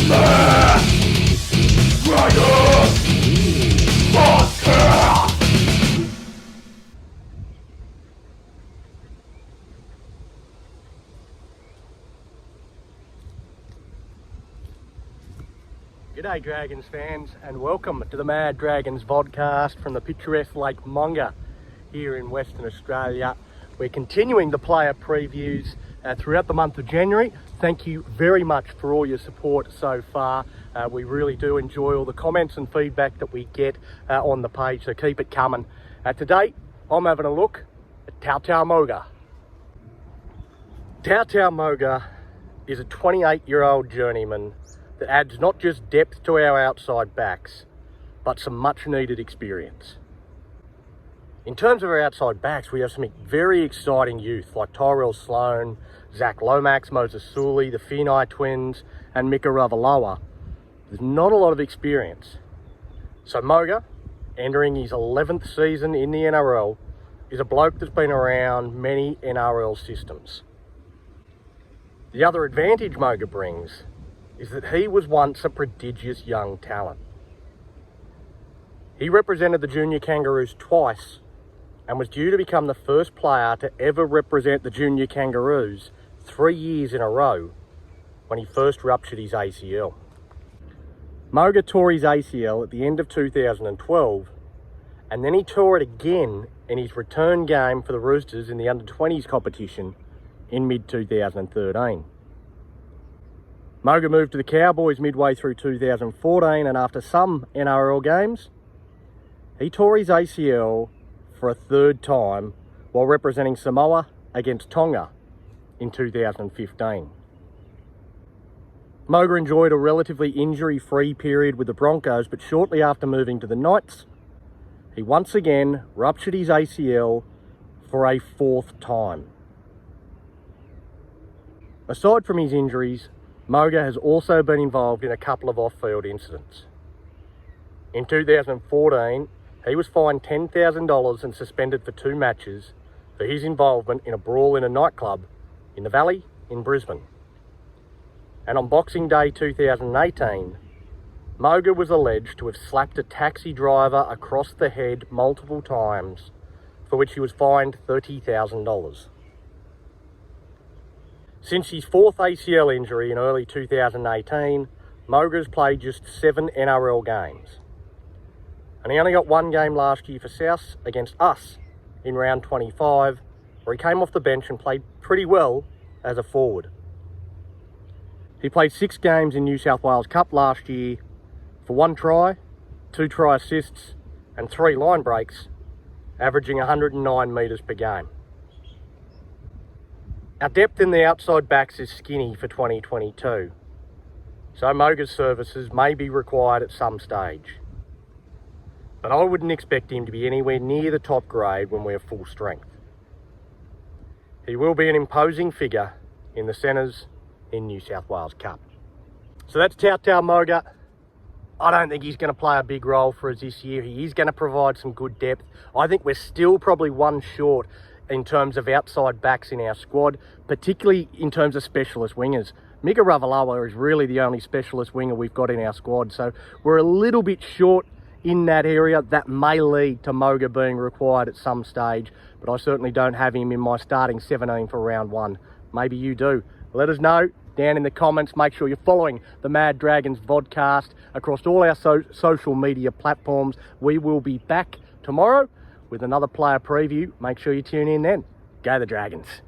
G'day Dragons fans, and welcome to the Mad Dragons vodcast from the picturesque Lake Moga here in Western Australia. We're continuing the player previews throughout the month of January. Thank you very much for all your support so far. We really do enjoy all the comments and feedback that we get on the page, so keep it coming. Today I'm having a look at Tautau Moga. Tautau Moga is a 28-year-old journeyman that adds not just depth to our outside backs, but some much needed experience. In terms of our outside backs, we have some very exciting youth like Tyrell Sloan, Zach Lomax, Moses Sully, the Finai twins, and Mika Ravalawa. There's not a lot of experience. So Moga, entering his 11th season in the NRL, is a bloke that's been around many NRL systems. The other advantage Moga brings is that he was once a prodigious young talent. He represented the Junior Kangaroos twice and was due to become the first player to ever represent the Junior Kangaroos 3 years in a row when he first ruptured his ACL. Moga tore his ACL at the end of 2012, and then he tore it again in his return game for the Roosters in the under-20s competition in mid-2013. Moga moved to the Cowboys midway through 2014, and after some NRL games, he tore his ACL for a third time while representing Samoa against Tonga in 2015. Moga enjoyed a relatively injury-free period with the Broncos, but shortly after moving to the Knights, he once again ruptured his ACL for a fourth time. Aside from his injuries, Moga has also been involved in a couple of off-field incidents. In 2014, he was fined $10,000 and suspended for 2 matches for his involvement in a brawl in a nightclub in the Valley in Brisbane. And on Boxing Day 2018, Moga was alleged to have slapped a taxi driver across the head multiple times, for which he was fined $30,000. Since his 4th ACL injury in early 2018, Moga's played just 7 NRL games. And he only got 1 game last year for South against us in round 25, where he came off the bench and played pretty well as a forward. He played 6 games in New South Wales Cup last year for 1 try, 2 try assists and 3 line breaks, averaging 109 metres per game. Our depth in the outside backs is skinny for 2022, so Moga's services may be required at some stage. But I wouldn't expect him to be anywhere near the top grade when we're full strength. He will be an imposing figure in the centres in New South Wales Cup. So that's Tautau Moga. I don't think he's going to play a big role for us this year. He is going to provide some good depth. I think we're still probably one short in terms of outside backs in our squad, particularly in terms of specialist wingers. Mika Ravalawa is really the only specialist winger we've got in our squad, so we're a little bit short in that area. That may lead to Moga being required at some stage, but I certainly don't have him in my starting 17 for round 1. Maybe you do. Let us know down in the comments. Make sure you're following the Mad Dragons vodcast across all our social media platforms. We will be back tomorrow with another player preview. Make sure you tune in then. Go the Dragons.